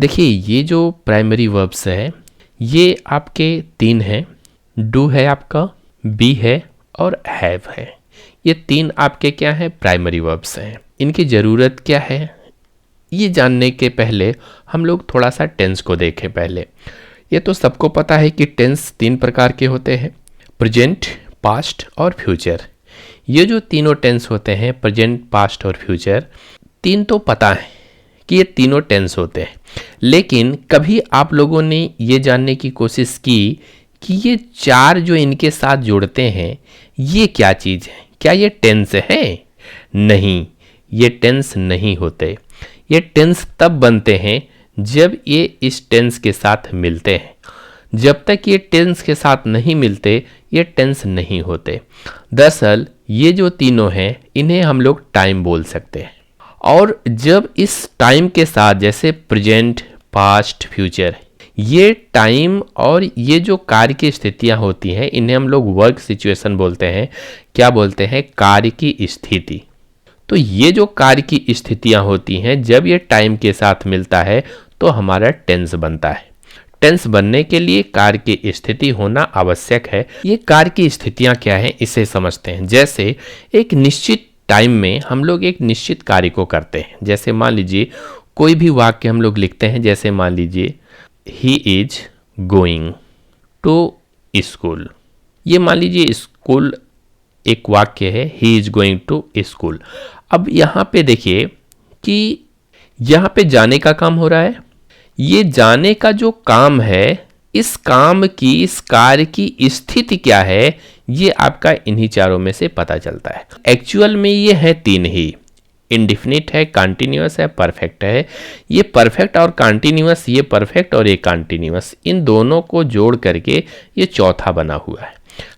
देखिए ये जो प्राइमरी वर्ब्स है ये आपके 3 हैं। डू है आपका, बी है और हैव है। ये 3 आपके क्या हैं? प्राइमरी वर्ब्स हैं। इनकी ज़रूरत क्या है ये जानने के पहले हम लोग थोड़ा सा टेंस को देखें। पहले ये तो सबको पता है कि टेंस 3 प्रकार के होते हैं, प्रेजेंट, पास्ट और फ्यूचर। ये जो तीनों टेंस होते हैं, प्रेजेंट, पास्ट और फ्यूचर, 3 तो पता है कि ये तीनों टेंस होते हैं। लेकिन कभी आप लोगों ने ये जानने की कोशिश की कि ये 4 जो इनके साथ जुड़ते हैं ये क्या चीज़ है? क्या ये टेंस है? नहीं, ये टेंस नहीं होते। ये टेंस तब बनते हैं जब ये इस टेंस के साथ मिलते हैं। जब तक ये टेंस के साथ नहीं मिलते ये टेंस नहीं होते। दरअसल ये जो तीनों हैं इन्हें हम लोग टाइम बोल सकते हैं। और जब इस टाइम के साथ जैसे प्रेजेंट, पास्ट, फ्यूचर, ये टाइम और ये जो कार्य की स्थितियां होती हैं इन्हें हम लोग वर्क सिचुएशन बोलते हैं। क्या बोलते हैं? कार्य की स्थिति। तो ये जो कार्य की स्थितियां होती हैं जब ये टाइम के साथ मिलता है तो हमारा टेंस बनता है। टेंस बनने के लिए कार्य की स्थिति होना आवश्यक है। ये कार्य की स्थितियां क्या हैं इसे समझते हैं। जैसे एक निश्चित टाइम में हम लोग एक निश्चित कार्य को करते हैं। जैसे मान लीजिए कोई भी वाक्य हम लोग लिखते हैं, जैसे मान लीजिए he is going to school. ये मान लीजिए स्कूल एक वाक्य है, he is going to school. अब यहाँ पे देखिए कि यहाँ पे जाने का काम हो रहा है। ये जाने का जो काम है, इस काम की, इस कार्य की स्थिति क्या है ये आपका इन्हीं चारों में से पता चलता है। एक्चुअल में ये है 3 ही, इंडिफिनिट है, कंटिन्यूअस है, परफेक्ट है। ये परफेक्ट और कंटिन्यूअस, ये परफेक्ट और ये कंटिन्यूअस, इन दोनों को जोड़ करके ये चौथा बना हुआ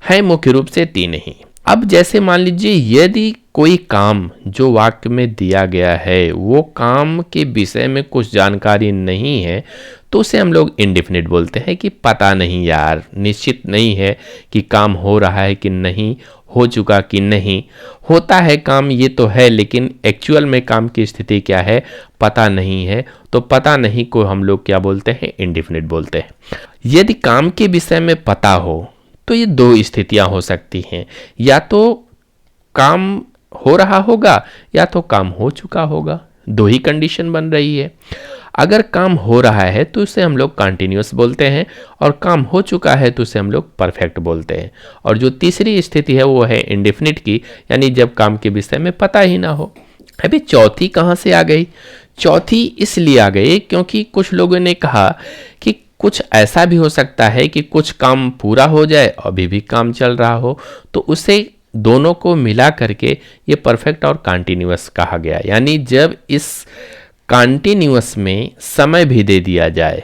है मुख्य रूप से 3 ही। अब जैसे मान लीजिए यदि कोई काम जो वाक्य में दिया गया है वो काम के विषय में कुछ जानकारी नहीं है तो उसे हम लोग इंडेफिनिट बोलते हैं कि पता नहीं यार, निश्चित नहीं है कि काम हो रहा है कि नहीं, हो चुका कि नहीं। होता है काम ये तो है, लेकिन एक्चुअल में काम की स्थिति क्या है पता नहीं है। तो पता नहीं को हम लोग क्या बोलते हैं? इंडेफिनिट बोलते हैं। यदि काम के विषय में पता हो तो ये 2 स्थितियां हो सकती हैं, या तो काम हो रहा होगा या तो काम हो चुका होगा। 2 ही कंडीशन बन रही है। अगर काम हो रहा है तो उसे हम लोग कंटिन्यूअस बोलते हैं, और काम हो चुका है तो उसे हम लोग परफेक्ट बोलते हैं। और जो तीसरी स्थिति है वो है इंडेफिनिट की, यानी जब काम के विषय में पता ही ना हो। अभी चौथी कहाँ से आ गई? चौथी इसलिए आ गई क्योंकि कुछ लोगों ने कहा कि कुछ ऐसा भी हो सकता है कि कुछ काम पूरा हो जाए अभी भी काम चल रहा हो, तो उसे दोनों को मिला करके ये परफेक्ट और कंटिन्यूअस कहा गया। यानी जब इस कंटिन्यूअस में समय भी दे दिया जाए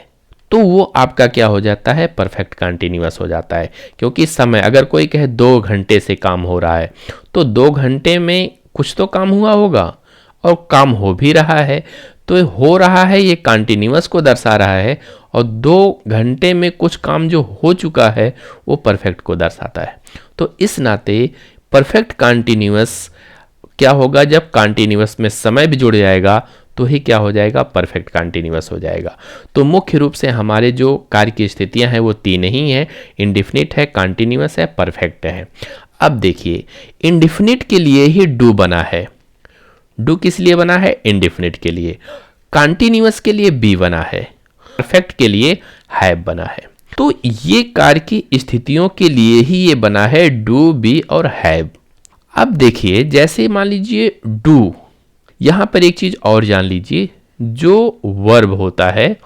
तो वो आपका क्या हो जाता है? परफेक्ट कंटिन्यूअस हो जाता है। क्योंकि समय, अगर कोई कहे 2 घंटे से काम हो रहा है तो 2 घंटे में कुछ तो काम हुआ होगा और काम हो भी रहा है, तो हो रहा है ये कंटिन्यूअस को दर्शा रहा है, और 2 घंटे में कुछ काम जो हो चुका है वो परफेक्ट को दर्शाता है। तो इस नाते परफेक्ट कंटिन्यूअस क्या होगा? जब कंटिन्यूअस में समय भी जुड़ जाएगा तो ही क्या हो जाएगा? परफेक्ट कंटिन्यूअस हो जाएगा। तो मुख्य रूप से हमारे जो कार्य की स्थितियां हैं वो 3 ही हैं, इंडेफिनिट है, कंटिन्यूअस है, परफेक्ट है। अब देखिए इंडेफिनिट के लिए ही डू बना है। डू किस लिए बना है? इंडेफिनिट के लिए। कंटिन्यूअस के लिए बी बना है, परफेक्ट के लिए हैव बना है। तो ये कार्य की स्थितियों के लिए ही ये बना है डू, बी और हैव। अब देखिए जैसे मान लीजिए डू, यहां पर एक चीज और जान लीजिए, जो वर्ब होता है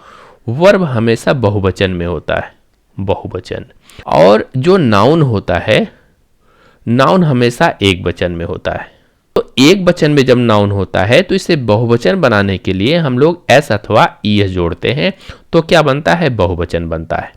वर्ब हमेशा बहुवचन में होता है, बहुवचन। और जो नाउन होता है नाउन हमेशा एक वचन में होता है। तो एक वचन में जब नाउन होता है तो इसे बहुवचन बनाने के लिए हम लोग एस अथवा ईएस जोड़ते हैं, तो क्या बनता है? बहुवचन बनता है।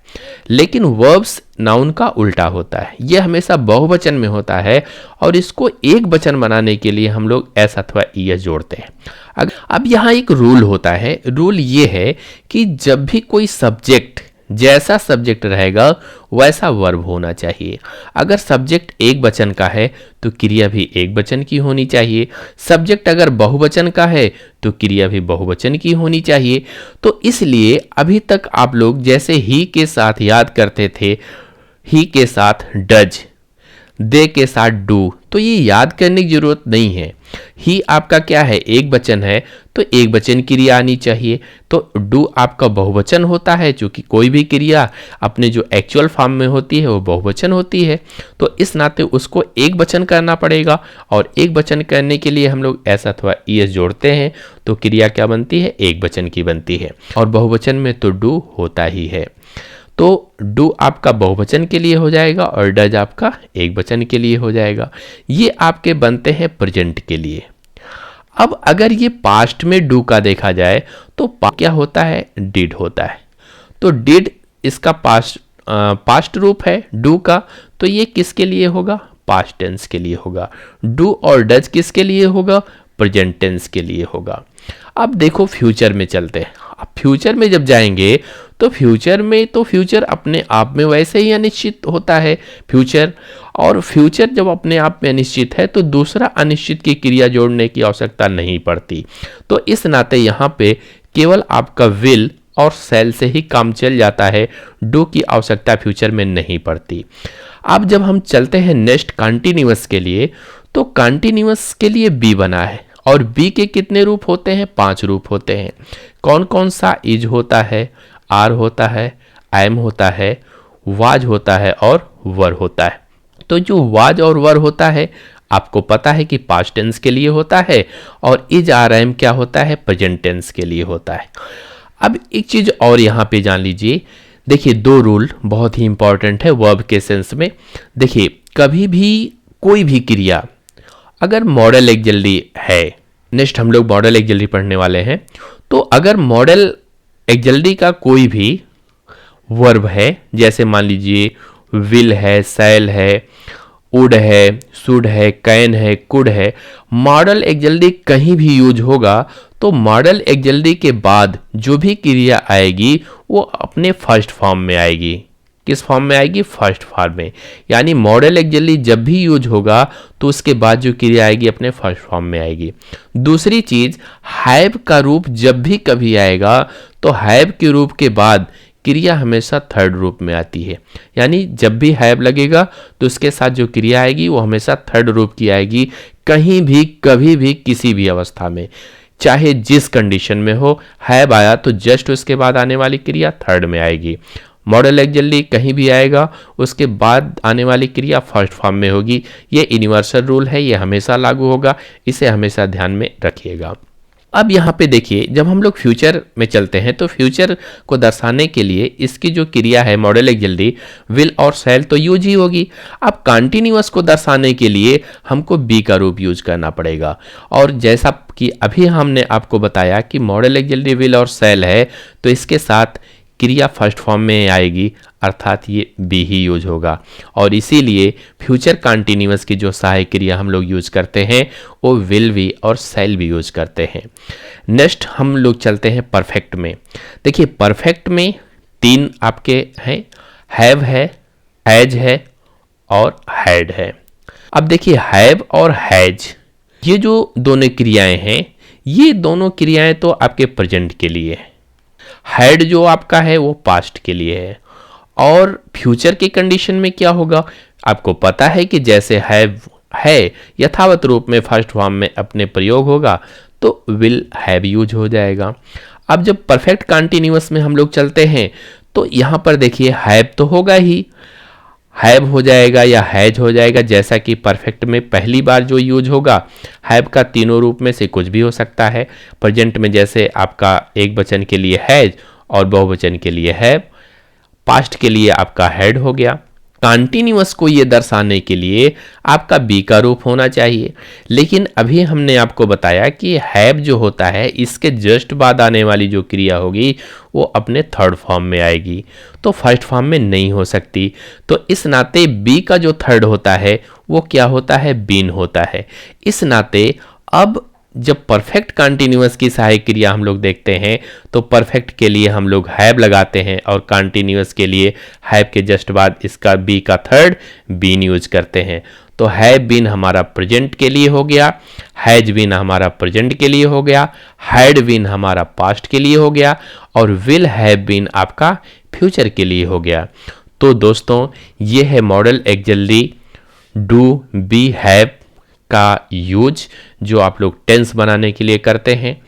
लेकिन वर्ब्स नाउन का उल्टा होता है, यह हमेशा बहुवचन में होता है और इसको एक वचन बनाने के लिए हम लोग एस अथवा ईएस जोड़ते हैं। अब यहाँ एक रूल होता है। रूल ये है कि जब भी कोई सब्जेक्ट जैसा सब्जेक्ट रहेगा वैसा वर्ब होना चाहिए। अगर सब्जेक्ट एक वचन का है तो क्रिया भी एक वचन की होनी चाहिए। सब्जेक्ट अगर बहुवचन का है तो क्रिया भी बहुवचन की होनी चाहिए। तो इसलिए अभी तक आप लोग जैसे ही के साथ याद करते थे, ही के साथ डज, दे के साथ डू, तो ये याद करने की जरूरत नहीं है। ही आपका क्या है, एक वचन है, तो एक वचन क्रिया आनी चाहिए। तो डू आपका बहुवचन होता है, क्योंकि कोई भी क्रिया अपने जो एक्चुअल फॉर्म में होती है वो बहुवचन होती है, तो इस नाते उसको एक वचन करना पड़ेगा। और एक वचन करने के लिए हम लोग ऐसा अथवा ईएस जोड़ते हैं तो क्रिया क्या बनती है, एक वचन की बनती है। और बहुवचन में तो डू होता ही है, तो डू आपका बहुवचन के लिए हो जाएगा और डज आपका एक वचन के लिए हो जाएगा। ये आपके बनते हैं प्रेजेंट के लिए। अब अगर ये पास्ट में डू का देखा जाए तो क्या होता है, डिड होता है। तो डिड इसका पास्ट रूप है डू का, तो ये किसके लिए होगा, पास्ट टेंस के लिए होगा। डू और डज किसके लिए होगा, प्रेजेंट टेंस के लिए होगा। अब देखो फ्यूचर में चलते हैं। अब फ्यूचर में जब जाएंगे तो फ्यूचर अपने आप में वैसे ही अनिश्चित होता है फ्यूचर। और फ्यूचर जब अपने आप में अनिश्चित है तो दूसरा अनिश्चित की क्रिया जोड़ने की आवश्यकता नहीं पड़ती। तो इस नाते यहाँ पे केवल आपका विल और सेल से ही काम चल जाता है, डू की आवश्यकता फ्यूचर में नहीं पड़ती। अब जब हम चलते हैं नेक्स्ट कंटिन्यूअस के लिए, तो कंटिन्यूअस के लिए बी बना है और बी के कितने रूप होते हैं, 5 रूप होते हैं। कौन कौन सा, इज होता है, आर होता है, एम होता है, वाज होता है और वर होता है। तो जो वाज और वर होता है आपको पता है कि पास्ट टेंस के लिए होता है, और इज आर एम क्या होता है, प्रेजेंट टेंस के लिए होता है। अब एक चीज और यहाँ पे जान लीजिए, देखिए 2 रूल बहुत ही इंपॉर्टेंट है वर्ब के सेंस में। देखिए कभी भी कोई भी क्रिया अगर मॉडल एक जल्दी है, नेक्स्ट हम लोग मॉडल एक जल्दी पढ़ने वाले हैं, तो अगर मॉडल एक जल्दी का कोई भी वर्ब है, जैसे मान लीजिए विल है, सेल है, वुड है, शुड है, कैन है, कुड है, मॉडल एक जल्दी कहीं भी यूज होगा तो मॉडल एक जल्दी के बाद जो भी क्रिया आएगी वो अपने फर्स्ट फॉर्म में आएगी। किस फॉर्म में आएगी, फर्स्ट फॉर्म में। यानी मॉडल एक जल्दी जब भी यूज होगा तो उसके बाद जो क्रिया आएगी अपने फर्स्ट फॉर्म में आएगी। दूसरी चीज, हैव का रूप जब भी कभी आएगा तो हैव के रूप के बाद क्रिया हमेशा थर्ड रूप में आती है। यानी जब भी हैव लगेगा तो उसके साथ जो क्रिया आएगी वो हमेशा थर्ड रूप की आएगी, कहीं भी, कभी भी, किसी भी अवस्था में, चाहे जिस कंडीशन में हो, हैव आया तो जस्ट उसके बाद आने वाली क्रिया थर्ड में आएगी। मॉडल एक जल्दी कहीं भी आएगा उसके बाद आने वाली क्रिया फर्स्ट फॉर्म में होगी। ये यूनिवर्सल रूल है, ये हमेशा लागू होगा, इसे हमेशा ध्यान में रखिएगा। अब यहाँ पे देखिए जब हम लोग फ्यूचर में चलते हैं तो फ्यूचर को दर्शाने के लिए इसकी जो क्रिया है मॉडल एक जल्दी, विल और सेल, तो यूज ही होगी। अब कंटिन्यूअस को दर्शाने के लिए हमको बी का रूप यूज करना पड़ेगा। और जैसा कि अभी हमने आपको बताया कि मॉडल एक जल्दी, विल और सेल है, तो इसके साथ क्रिया फर्स्ट फॉर्म में आएगी, अर्थात ये बी ही यूज होगा। और इसीलिए फ्यूचर कंटिन्यूअस की जो सहायक क्रिया हम लोग यूज करते हैं वो विल भी और सेल भी यूज करते हैं। नेक्स्ट हम लोग चलते हैं परफेक्ट में। देखिए परफेक्ट में 3 आपके हैं, हैव है, हैज है और हैड है। अब देखिए हैव और हैज ये जो दोनों क्रियाएं हैं, ये दोनों क्रियाएं तो आपके प्रेजेंट के लिए है, हैड जो आपका है वो पास्ट के लिए है। और फ्यूचर की कंडीशन में क्या होगा, आपको पता है कि जैसे हैव है यथावत रूप में फर्स्ट फॉर्म में अपने प्रयोग होगा तो विल हैव यूज हो जाएगा। अब जब परफेक्ट कंटिन्यूअस में हम लोग चलते हैं तो यहाँ पर देखिए हैव तो होगा ही, हैव हो जाएगा या हैज हो जाएगा। जैसा कि परफेक्ट में पहली बार जो यूज होगा हैव का तीनों रूप में से कुछ भी हो सकता है। प्रेजेंट में जैसे आपका एक वचन के लिए हैज और बहुवचन के लिए हैव, पास्ट के लिए आपका हैड हो गया। कंटिन्यूअस को ये दर्शाने के लिए आपका बी का रूप होना चाहिए, लेकिन अभी हमने आपको बताया कि हैव जो होता है इसके जस्ट बाद आने वाली जो क्रिया होगी वो अपने थर्ड फॉर्म में आएगी, तो फर्स्ट फॉर्म में नहीं हो सकती। तो इस नाते बी का जो थर्ड होता है वो क्या होता है, बीन होता है। इस नाते अब जब परफेक्ट कंटिन्यूअस की सहायक क्रिया हम लोग देखते हैं तो परफेक्ट के लिए हम लोग हैव लगाते हैं और कंटिन्यूअस के लिए हैव के जस्ट बाद इसका बी का थर्ड बीन यूज करते हैं। तो हैव बीन हमारा प्रेजेंट के लिए हो गया, हैज बीन हमारा प्रेजेंट के लिए हो गया, हैड बीन हमारा पास्ट के लिए हो गया और विल हैव बीन आपका फ्यूचर के लिए हो गया। तो दोस्तों ये है model auxiliary do B have का यूज जो आप लोग टेंस बनाने के लिए करते हैं।